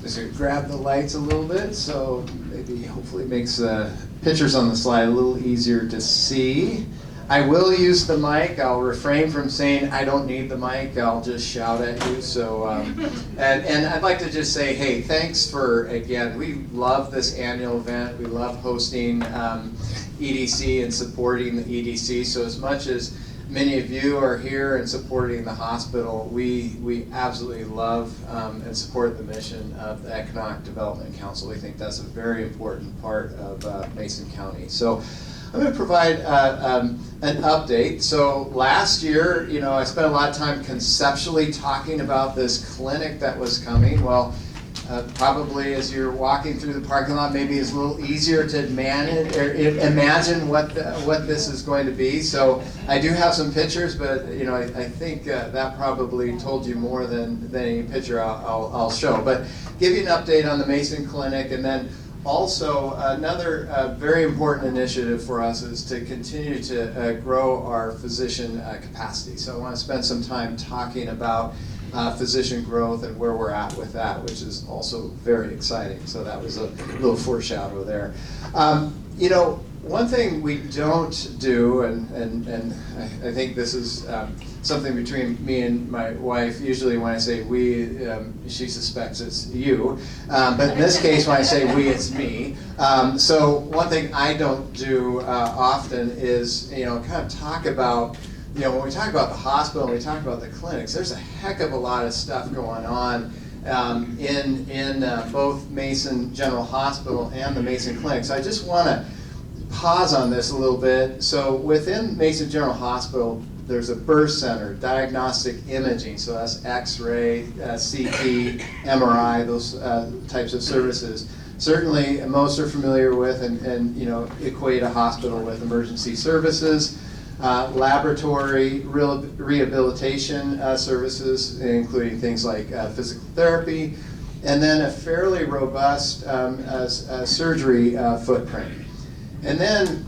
just gonna grab the lights a little bit, so maybe hopefully makes the pictures on the slide a little easier to see. I will use the mic. I'll refrain from saying I don't need the mic. I'll just shout at you. So, and I'd like to just say, hey, thanks for, again, we love this annual event. We love hosting EDC and supporting the EDC. So as much as many of you are here and supporting the hospital, we absolutely love and support the mission of the Economic Development Council. We think that's a very important part of Mason County. So I'm going to provide an update. So last year, I spent a lot of time conceptually talking about this clinic that was coming. Well, probably as you're walking through the parking lot, maybe it's a little easier to manage or imagine what this is going to be. So I do have some pictures, but I think that probably told you more than any picture I'll show. But give you an update on the Mason Clinic, and then also another very important initiative for us is to continue to grow our physician capacity. So I want to spend some time talking about physician growth and where we're at with that, which is also very exciting. So that was a little foreshadow there. One thing we don't do, and I think this is something between me and my wife. Usually when I say we, she suspects it's you. But in this case, when I say we, it's me. So one thing I don't do often is, kind of talk about, when we talk about the hospital and we talk about the clinics, there's a heck of a lot of stuff going on in both Mason General Hospital and the Mason Clinic. So I just want to pause on this a little bit. So within Mason General Hospital, there's a birth center, diagnostic imaging, so that's X-ray, CT, MRI, those types of services. Certainly, most are familiar with and equate a hospital with emergency services. Laboratory rehabilitation services, including things like physical therapy, and then a fairly robust surgery footprint. And then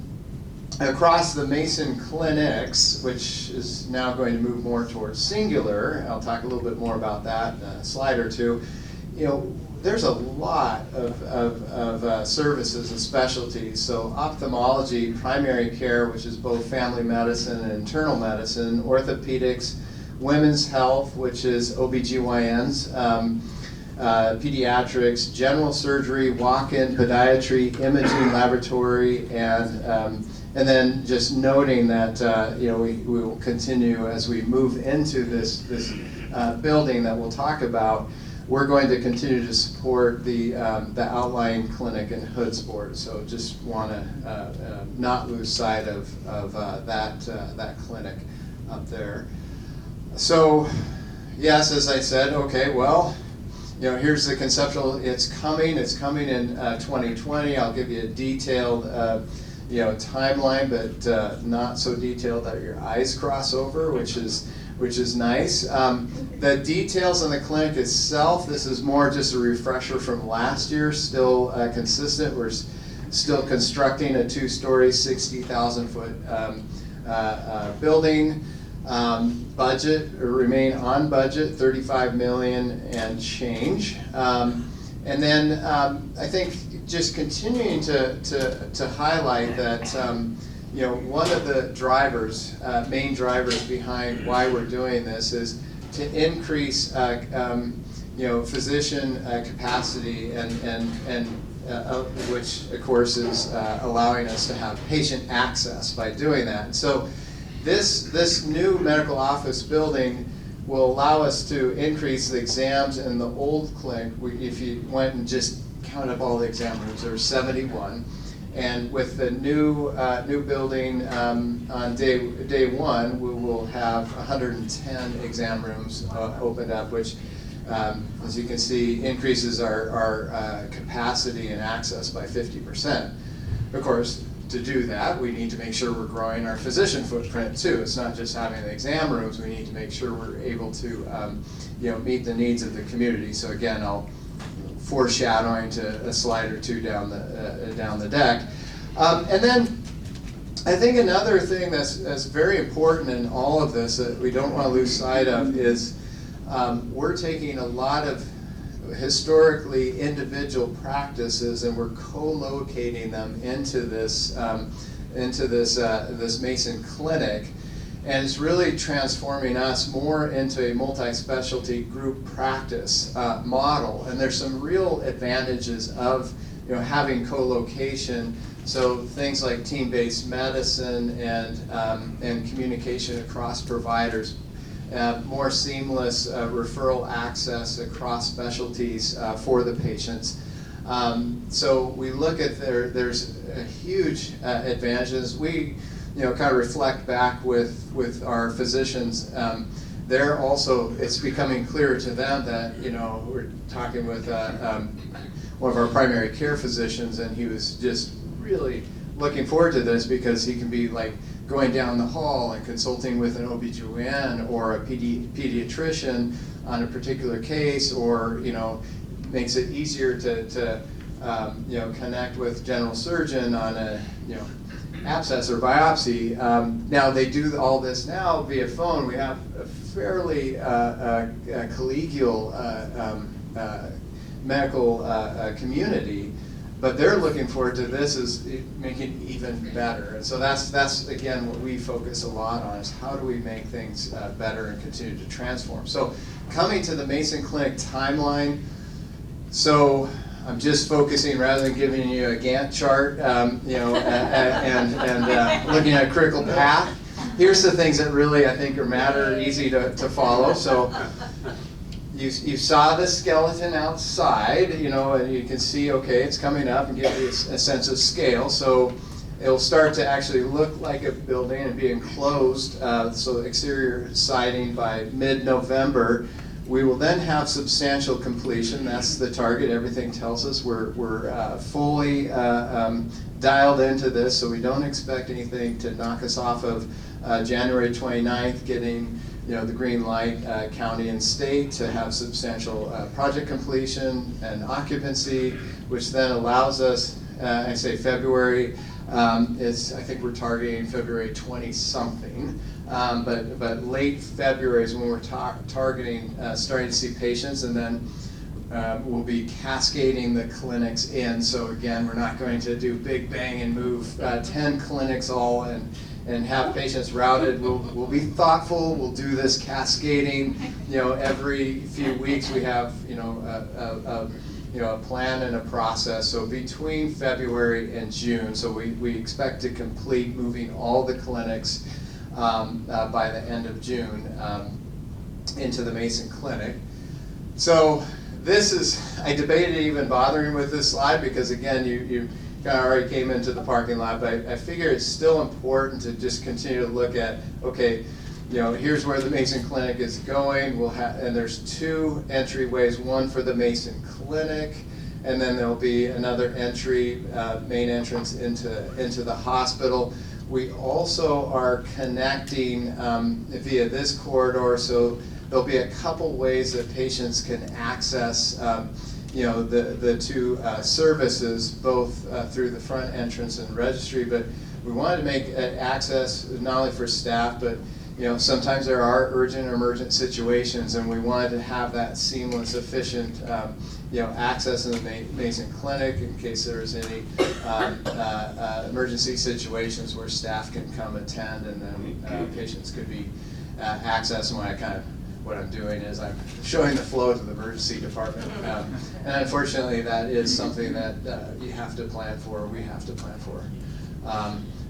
across the Mason clinics, which is now going to move more towards singular, I'll talk a little bit more about that in a slide or two, there's a lot of services and specialties. So ophthalmology, primary care, which is both family medicine and internal medicine, orthopedics, women's health, which is OBGYNs, pediatrics, general surgery, walk-in podiatry, imaging laboratory, and then just noting that we will continue as we move into this building that we'll talk about. We're going to continue to support the outlying clinic in Hoodsport. So just want to not lose sight of that clinic up there. So yes, as I said, okay, well, here's the conceptual. It's coming in 2020. I'll give you a detailed timeline, but not so detailed that your eyes cross over, which is nice. The details on the clinic itself, this is more just a refresher from last year, still consistent. We're still constructing a 2-story, 60,000 foot building. Budget, remain on budget, $35 million and change. And then I think just continuing to highlight that one of the drivers, main drivers behind why we're doing this is to increase physician capacity and which of course is allowing us to have patient access by doing that. And so this new medical office building will allow us to increase the exams in the old clinic. If you went and just counted up all the exam rooms, there were 71. And with the new building on day one, we will have 110 exam rooms opened up, which, as you can see, increases our capacity and access by 50%. Of course, to do that, we need to make sure we're growing our physician footprint too. It's not just having the exam rooms. We need to make sure we're able to meet the needs of the community. So again, I'll foreshadowing to a slide or two down the deck. And then I think another thing that's very important in all of this that we don't want to lose sight of is we're taking a lot of historically individual practices, and we're co-locating them into this this Mason clinic. And it's really transforming us more into a multi-specialty group practice model. And there's some real advantages of having co-location. So things like team-based medicine and communication across providers, more seamless referral access across specialties for the patients. So we look at there's a huge advantages. We kind of reflect back with our physicians. They're also, it's becoming clearer to them that, we're talking with one of our primary care physicians, and he was just really looking forward to this because he can be like going down the hall and consulting with an OBGYN or a pediatrician on a particular case, or makes it easier to connect with general surgeon on a abscess or biopsy. Now they do all this now via phone. We have a fairly collegial medical community, but they're looking forward to this is making it even better. And so that's again what we focus a lot on, is how do we make things better and continue to transform. So coming to the Mason Clinic timeline, so I'm just focusing, rather than giving you a Gantt chart, and looking at a critical path. Here's the things that really I think are easy to follow. So you saw the skeleton outside, and you can see, okay, it's coming up, and give you a sense of scale. So it'll start to actually look like a building and be enclosed, so exterior siding by mid-November. We will then have substantial completion. That's the target. Everything tells us we're fully dialed into this, so we don't expect anything to knock us off of January 29th, getting the green light, county and state, to have substantial project completion and occupancy, which then allows us, I say February, I think we're targeting February 20-something. But late February is when we're targeting starting to see patients, and then we'll be cascading the clinics in. So again, we're not going to do big bang and move 10 clinics all and have patients routed. We'll be thoughtful. We'll do this cascading. Every few weeks we have a plan and a process. So between February and June, so we expect to complete moving all the clinics by the end of June into the Mason Clinic. So this is, I debated even bothering with this slide because again, you kind of already came into the parking lot, but I figure it's still important to just continue to look at, okay, here's where the Mason Clinic is going. And there's two entryways, one for the Mason Clinic, and then there'll be another entry, main entrance into the hospital. We also are connecting via this corridor, so there'll be a couple ways that patients can access the two services, both through the front entrance and registry. But we wanted to make access not only for staff, but sometimes there are urgent or emergent situations, and we wanted to have that seamless, efficient access in the Mason Clinic in case there's any emergency situations where staff can come attend, and then patients could be accessed. And what I'm doing is I'm showing the flow to the emergency department. And unfortunately, that is something that you have to plan for, we have to plan for.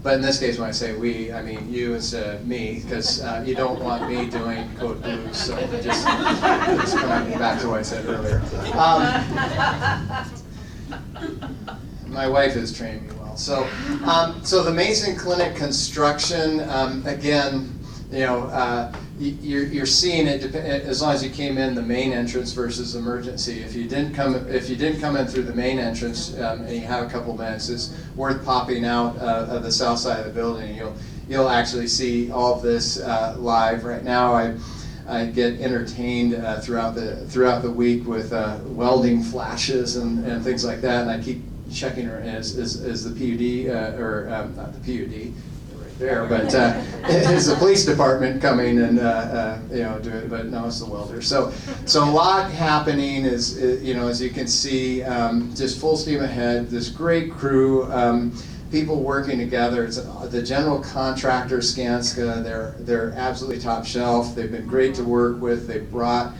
But in this case, when I say we, I mean you instead of me, because you don't want me doing code blues. So just coming back to what I said earlier. My wife has trained me well. So, so the Mason Clinic construction, again, you're seeing it as long as you came in the main entrance versus emergency. If you didn't come in through the main entrance and you have a couple minutes, it's worth popping out of the south side of the building. You'll actually see all of this live. Right now, I get entertained throughout the week with welding flashes and things like that, and I keep checking her is the PUD or not the PUD. there, but it's the police department coming and do it. But no, it's the welder. So a lot happening is as you can see, just full steam ahead. This great crew, people working together. It's the general contractor, Skanska. They're absolutely top shelf. They've been great to work with. They brought.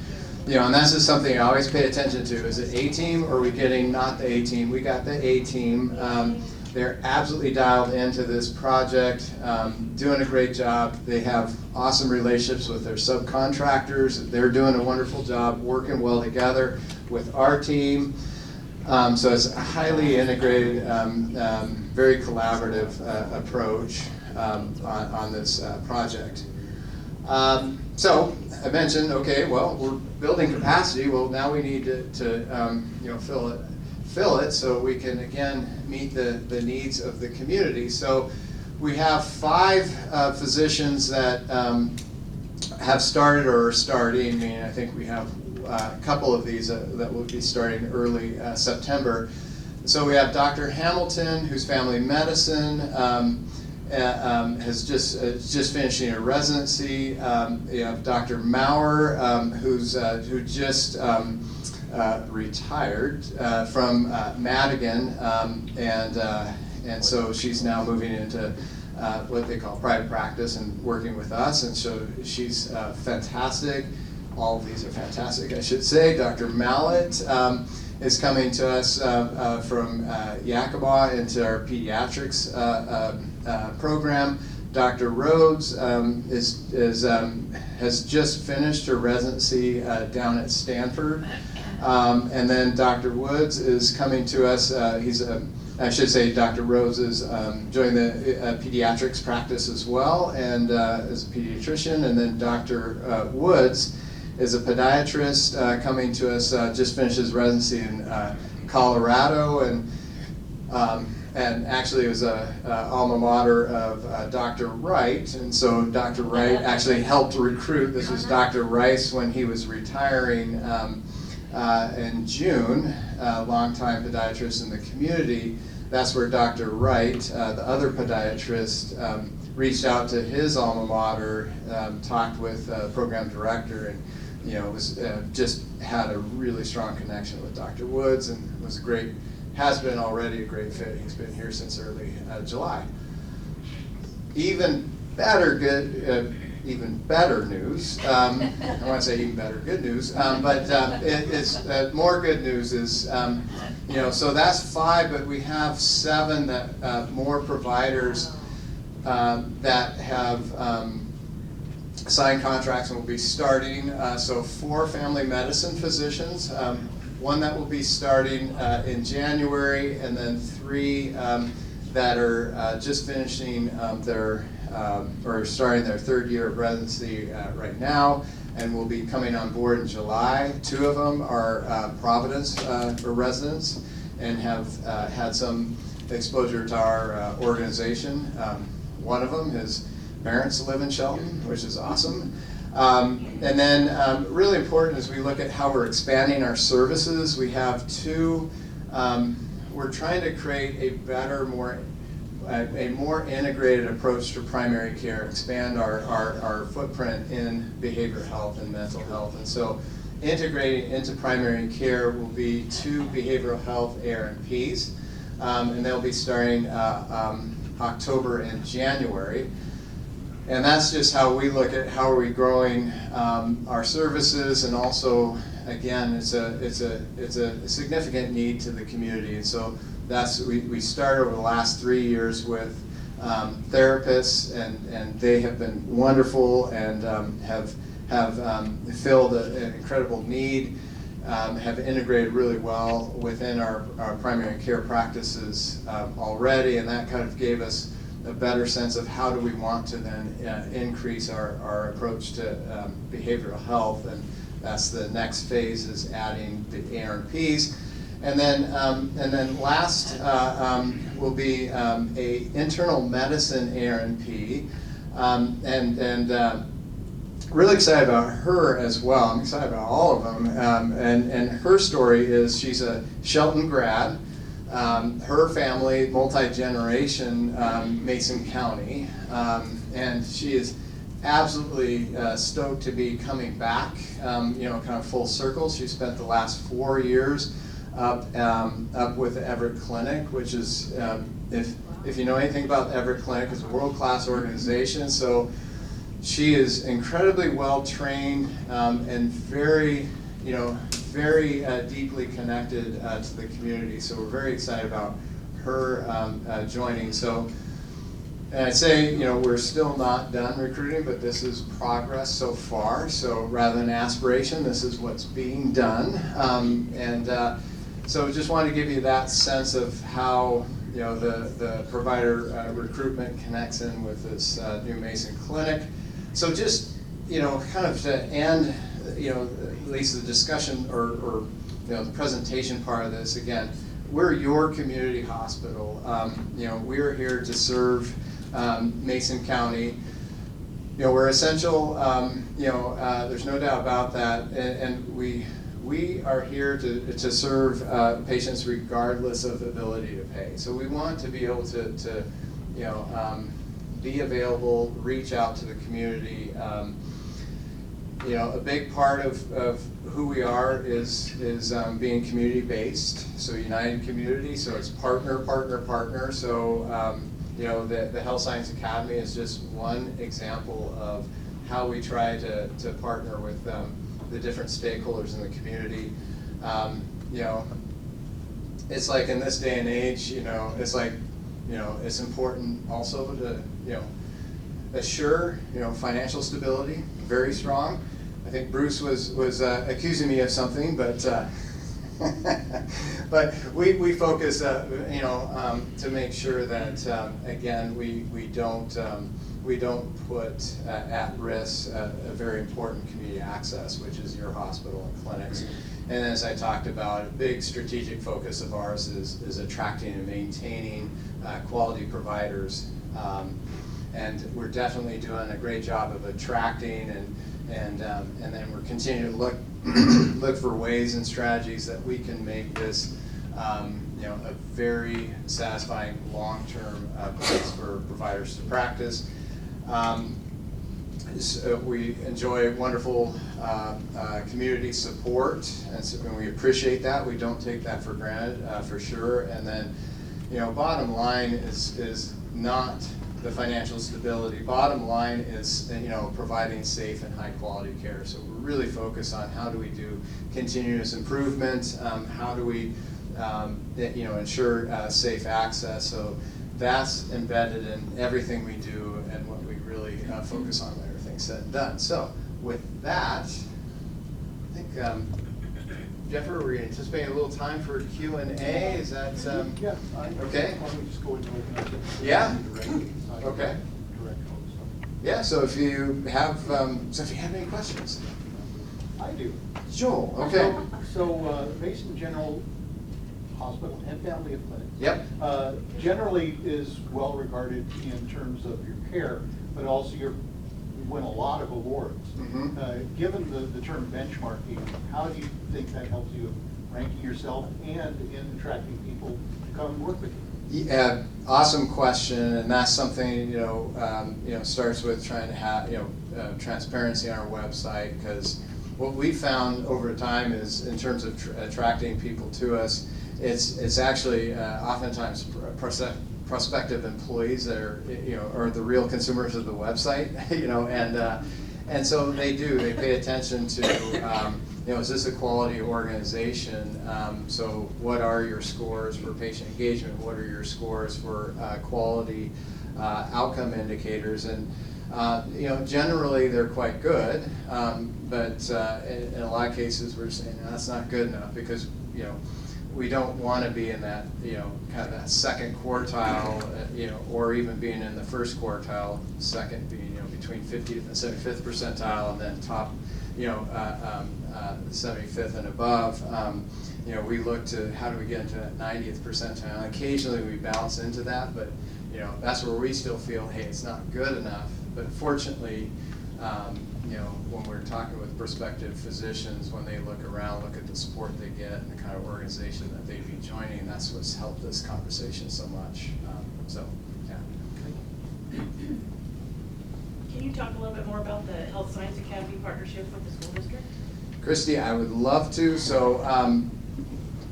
And that's just something I always pay attention to. Is it A-team or are we getting not the A-team? We got the A-team. They're absolutely dialed into this project, doing a great job. They have awesome relationships with their subcontractors. They're doing a wonderful job working well together with our team. So it's a highly integrated, very collaborative approach on this project. So I mentioned, okay, well, we're building capacity. Well, now we need to fill it so we can again meet the needs of the community. So we have 5 physicians that have started or are starting. I mean, I think we have a couple of these that will be starting early September. So we have Dr. Hamilton, who's family medicine. Has just finishing a residency. You have Dr. Maurer, who just retired from Madigan, and so she's now moving into what they call private practice and working with us, and so she's fantastic. All of these are fantastic, I should say. Dr. Mallet is coming to us from Yakima into our pediatrics program. Dr. Rhodes has just finished her residency down at Stanford. And then Dr. Woods is coming to us. I should say Dr. Rhodes is joining the pediatrics practice as well, and is a pediatrician. And then Dr. Woods is a podiatrist coming to us, just finished his residency in Colorado, and actually it was a alma mater of Dr. Wright, and so Dr. Wright actually helped recruit. This was Dr. Rice when he was retiring in June, a longtime podiatrist in the community. That's where Dr. Wright, the other podiatrist, reached out to his alma mater, talked with the program director, and was just had a really strong connection with Dr. Woods, and was has been already a great fit. He's been here since early July. Even better news. I want to say even better good news, but it's more good news is so that's 5, but we have 7 that more providers that have signed contracts and will be starting. So 4 family medicine physicians. 1 that will be starting in January, and then 3 that are just finishing or starting their 3rd year of residency right now, and will be coming on board in July. 2 of them are Providence residents and have had some exposure to our organization. One of them, his parents live in Shelton, which is awesome. And then really important as we look at how we're expanding our services, we have 2, we're trying to create a better, more integrated approach to primary care, expand our footprint in behavioral health and mental health. And so integrating into primary care will be 2 behavioral health ARNPs, and they'll be starting October and January. And that's just how we look at how are we growing our services, and also, again, it's a significant need to the community. And so we started over the last 3 years with therapists, and they have been wonderful and have filled an incredible need, have integrated really well within our primary care practices already, and that kind of gave us a better sense of how do we want to then increase our approach to behavioral health, and that's the next phase, is adding the ARNPs. And then last will be a internal medicine ARNP, and really excited about her as well. I'm excited about all of them, and her story is she's a Shelton grad. her family, multi-generation, Mason County, and she is absolutely stoked to be coming back, you know, kind of full circle. She spent the last 4 years up with the Everett Clinic, which is, if you know anything about the Everett Clinic, it's a world-class organization. So she is incredibly well trained and very, you know, very deeply connected to the community. So we're very excited about her joining. So, and I'd say, you know, we're still not done recruiting, but this is progress so far. So rather than aspiration, this is what's being done. So just wanted to give you that sense of how, you know, the provider recruitment connects in with this new Mason Clinic. So just, you know, kind of to end, you know, at least the discussion or you know, the presentation part of this, again, we're your community hospital. You know, we're here to serve Mason County. You know, we're essential, you know, there's no doubt about that, and we are here to serve patients regardless of ability to pay. So we want to be able to you know, be available, reach out to the community. You know, a big part of who we are is being community-based, so United Community, so it's partner. So, you know, the Health Science Academy is just one example of how we try to partner with the different stakeholders in the community. You know, it's like in this day and age, you know, it's like, you know, it's important also to, you know, assure, you know, financial stability, very strong. I think Bruce was accusing me of something, but but we focus, you know, to make sure that again we don't put at risk a very important community access, which is your hospital and clinics. And as I talked about, a big strategic focus of ours is attracting and maintaining quality providers. And we're definitely doing a great job of attracting, and then we're continuing to look for ways and strategies that we can make this you know, a very satisfying long-term place for providers to practice. So we enjoy wonderful community support, and we appreciate that. We don't take that for granted, for sure. And then, you know, bottom line is not the financial stability. Bottom line is, you know, providing safe and high quality care. So we're really focused on how do we do continuous improvement, how do we, you know, ensure safe access. So that's embedded in everything we do and what we really focus on when everything's said and done. So with that, I think, Jeffrey, we're anticipating a little time for Q&A. Is that yeah? Okay. Why don't we just go into it? Yeah. Okay. Yeah. So if you have any questions, I do. Joel. Okay. So Mason General Hospital and Family of Clinics. Yep. Generally is well regarded in terms of your care, but also you win a lot of awards. Mm-hmm. Given the term benchmarking, how do you think that helps you ranking yourself and in attracting people to come and work with you? Yeah, awesome question, and that's something, you know, starts with trying to have, you know, transparency on our website, because what we found over time is, in terms of attracting people to us, it's actually oftentimes prospective employees that are, you know, are the real consumers of the website, you know, and so they pay attention to, you know, is this a quality organization? So what are your scores for patient engagement? What are your scores for quality outcome indicators? And you know, generally they're quite good, but in a lot of cases we're saying, no, that's not good enough, because, you know, we don't want to be in that, you know, kind of that second quartile, you know, or even being in the first quartile, second being, you know, between 50th and 75th percentile, and then top, you know, 75th and above. You know, we look to how do we get into that 90th percentile. And occasionally we bounce into that, but, you know, that's where we still feel, hey, it's not good enough. But fortunately, when we're talking with prospective physicians, when they look around, look at the support they get and the kind of organization that they'd be joining, that's what's helped this conversation so much. Yeah. Can you talk a little bit more about the Health Science Academy partnership with the school district? Christy, I would love to. So,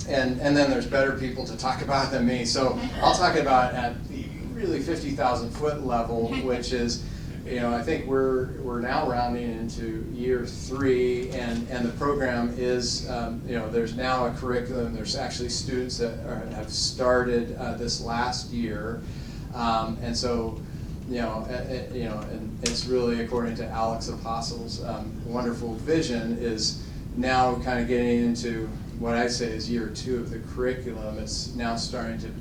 and then there's better people to talk about than me. So I'll talk about at the really 50,000 foot level, which is, I think we're now rounding into year 3, and the program is, there's now a curriculum. There's actually students that have started this last year, and so. And it's really according to Alex Apostle's wonderful vision is now kind of getting into what I say is year 2 of the curriculum. It's now starting to,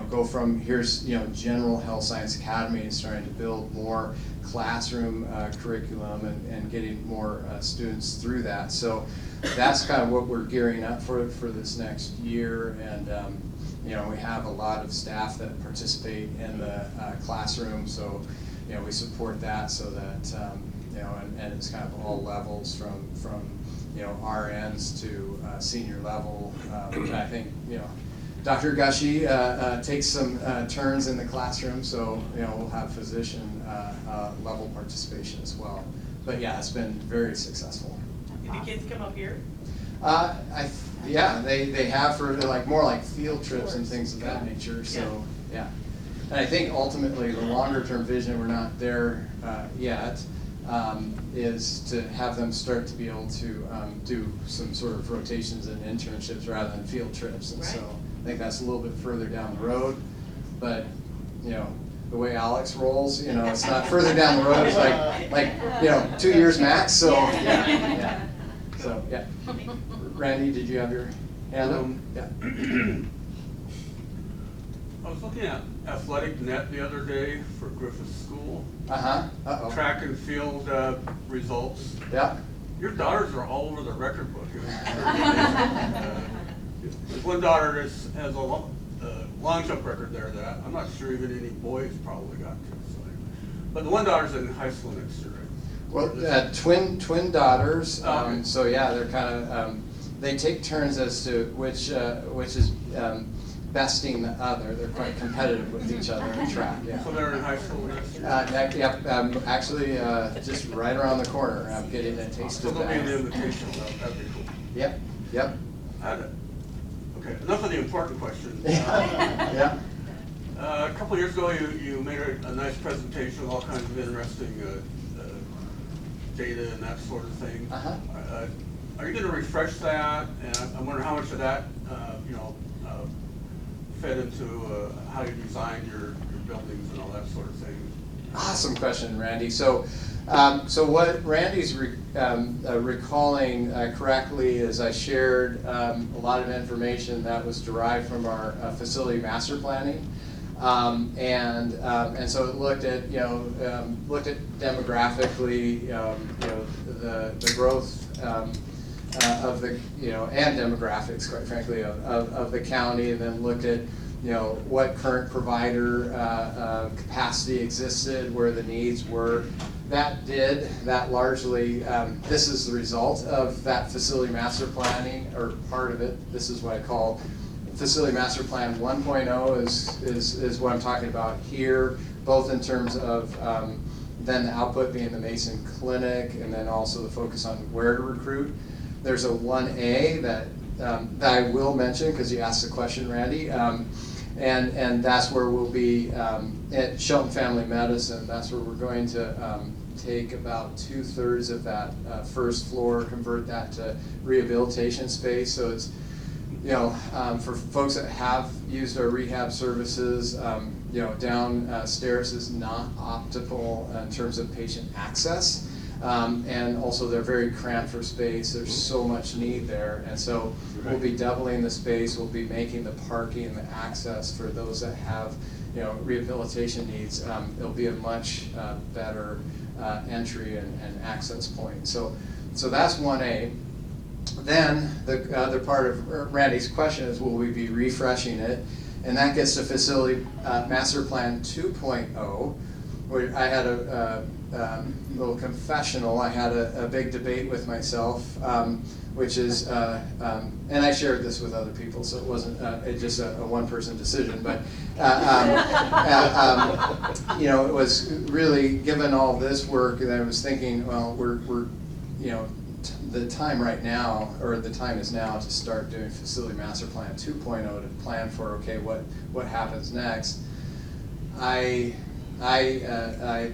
go from here's, general Health Science Academy and starting to build more classroom curriculum and getting more students through that. So that's kind of what we're gearing up for this next year. And we have a lot of staff that participate in the classroom, so we support that so that and it's kind of all levels from RNs to senior level. And I think Dr. Gushie takes some turns in the classroom, so we'll have physician level participation as well. But yeah, it's been very successful. Do the kids come up here? Yeah, they have for more like field trips and things of that nature. So yeah, and I think ultimately the longer term vision, we're not there yet, is to have them start to be able to do some sort of rotations and internships rather than field trips. And so I think that's a little bit further down the road, but the way Alex rolls, it's not further down the road. It's like 2 years max. So yeah. So yeah. Randy, did you have your hand up? Yeah. I was looking at Athletic Net the other day for Griffith School. Uh-oh. Track and field results. Yeah. Your daughters are all over the record book. One daughter has a long jump record there that I'm not sure even any boys probably got to. So, but the one daughter's in high school next year, right? Well, twin daughters. Okay. So yeah, they're kind of they take turns as to which is besting the other. They're quite competitive with each other in track. Yeah. So they're in high school next year. Yep. Actually, just right around the corner. I'm getting a taste So of they'll be in the that. invitation. That'd be cool. Yep. Okay, enough of the important questions. Yeah. A couple of years ago, you made a nice presentation of all kinds of interesting data and that sort of thing. Are you going to refresh that? And I'm wondering how much of that, fed into how you designed your buildings and all that sort of thing. Awesome question, Randy. So what Randy's recalling correctly is I shared a lot of information that was derived from our facility master planning, and so it looked at demographically the growth of the and demographics, quite frankly, of the county, and then looked at what current provider capacity existed, where the needs were. That largely, this is the result of that facility master planning, or part of it. This is what I call Facility Master Plan 1.0 is what I'm talking about here, both in terms of then the output being the Mason Clinic, and then also the focus on where to recruit. There's a 1A that I will mention because you asked the question, Randy, and that's where we'll be at Shelton Family Medicine. That's where we're going to take about 2/3 of that first floor, convert that to rehabilitation space. So it's for folks that have used our rehab services, downstairs is not optimal in terms of patient access. And also they're very cramped for space. There's so much need there. And so we'll be doubling the space. We'll be making the parking and the access for those that have rehabilitation needs. It'll be a much better entry and access point. So that's 1A. Then the other part of Randy's question is, will we be refreshing it? And that gets to Facility Master Plan 2.0, where I had little confessional. I had a big debate with myself, which is, and I shared this with other people, so it wasn't just a one-person decision, but you know, it was really, given all this work, that I was thinking, well, we're you know, the time right now, or the time is now to start doing Facility Master Plan 2.0 to plan for, okay, what happens next. I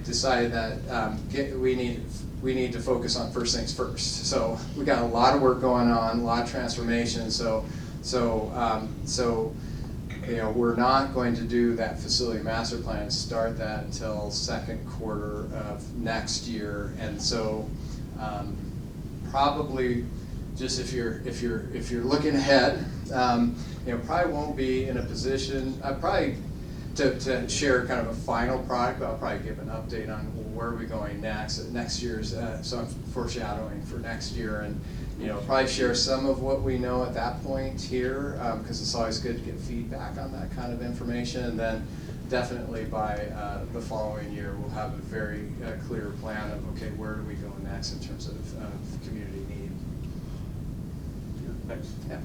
decided that we need to focus on first things first. So we got a lot of work going on, a lot of transformation. So you know, we're not going to do that Facility Master Plan and start that until second quarter of next year. And so probably just if you're looking ahead, you know, probably won't be in a position. To share kind of a final product, but I'll probably give an update on where we're going next year's, so I'm foreshadowing for next year, and you know, probably share some of what we know at that point here, because it's always good to get feedback on that kind of information, and then definitely by the following year we'll have a very clear plan of, okay, where do we go next in terms of community need. Thanks. Yeah.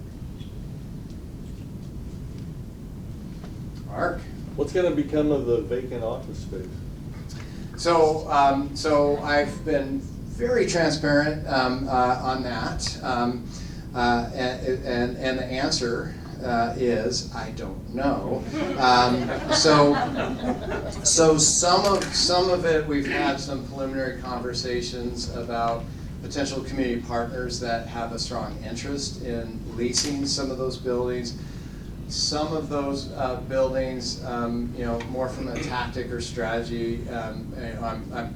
Mark? What's going to become of the vacant office space? So, so I've been very transparent on that, and the answer is I don't know. So some of it, we've had some preliminary conversations about potential community partners that have a strong interest in leasing some of those buildings. Some of those buildings, you know, more from a tactic or strategy, I'm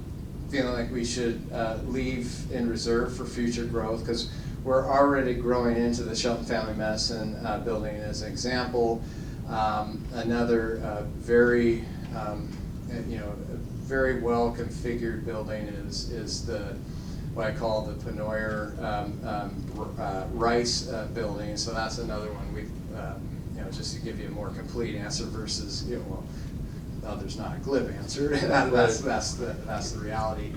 feeling like we should leave in reserve for future growth, because we're already growing into the Shelton Family Medicine building as an example. Another very, you know, very well configured building is the what I call the Penoyer Rice building. So that's another one we've. You know, just to give you a more complete answer versus, you know, well, there's not a glib answer. That's the reality.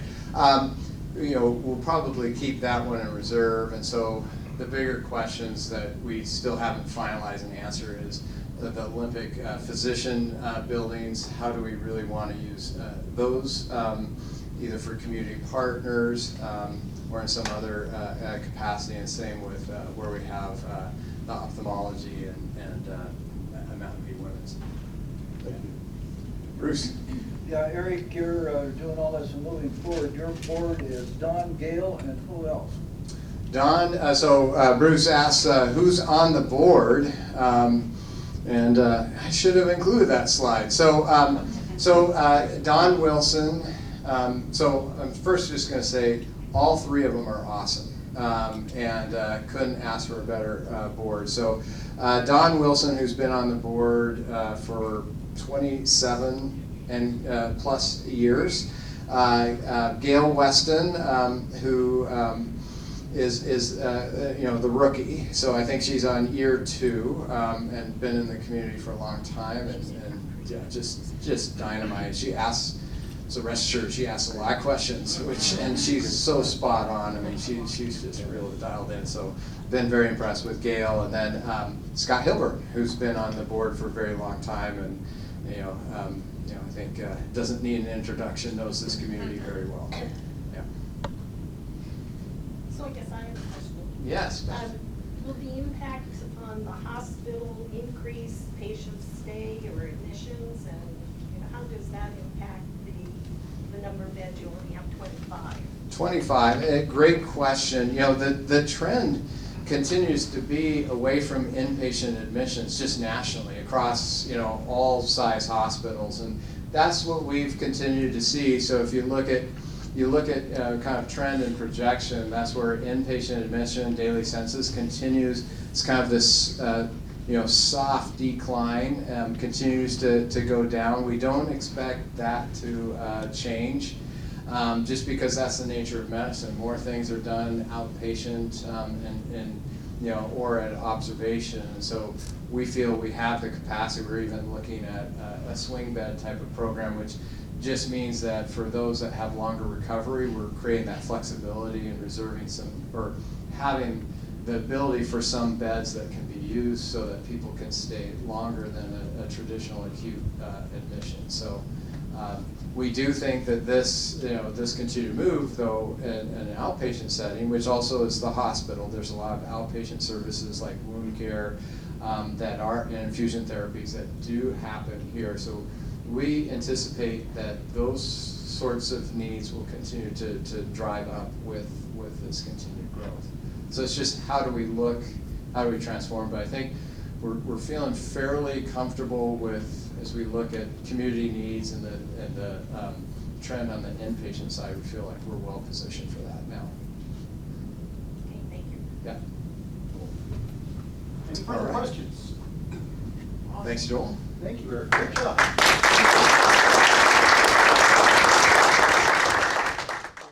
You know, we'll probably keep that one in reserve, and so the bigger questions that we still haven't finalized an answer is the Olympic physician buildings. How do we really want to use those, either for community partners or in some other capacity, and same with where we have the ophthalmology and Mountain View Women's. Thank you. Bruce? Yeah, Eric, you're doing all this and moving forward. Your board is Don, Gale, and who else? Don, so Bruce asks who's on the board, and I should have included that slide. So, Don Wilson, so I'm first just going to say all three of them are awesome. And couldn't ask for a better board. So Don Wilson, who's been on the board for 27 and plus years. Gail Weston, who is you know, the rookie. So I think she's on year 2 and been in the community for a long time, and yeah, just dynamite. She asks. So rest assured, she asks a lot of questions, and she's so spot on. I mean, she's just really dialed in. So been very impressed with Gail, and then Scott Hilbert, who's been on the board for a very long time, and you know, I think doesn't need an introduction, knows this community very well. Yeah. So I guess I have a question. Yes. Will the impact on the hospital increase patient stay or admissions, and you know, how does that impact the number of beds? You only have 25. 25, great question. You know, the trend continues to be away from inpatient admissions just nationally across, you know, all size hospitals, and that's what we've continued to see. So if you look at kind of trend and projection, that's where inpatient admission, daily census continues. It's kind of this you know, soft decline, continues to go down. We don't expect that to change, just because that's the nature of medicine. More things are done outpatient and you know, or at observation. And so we feel we have the capacity. We're even looking at a swing bed type of program, which just means that for those that have longer recovery, we're creating that flexibility and reserving some, or having the ability for some beds that can be used so that people can stay longer than a traditional acute admission. So we do think that this, this continued move though in an outpatient setting, which also is the hospital. There's a lot of outpatient services like wound care that are and infusion therapies that do happen here. So we anticipate that those sorts of needs will continue to drive up with this continued growth. So it's just how do we transform? But I think we're feeling fairly comfortable with, as we look at community needs and the trend on the inpatient side, we feel like we're well positioned for that now. Okay, thank you. Yeah. Any further All right. questions? Thanks, Joel. Thank you, Eric. Great job.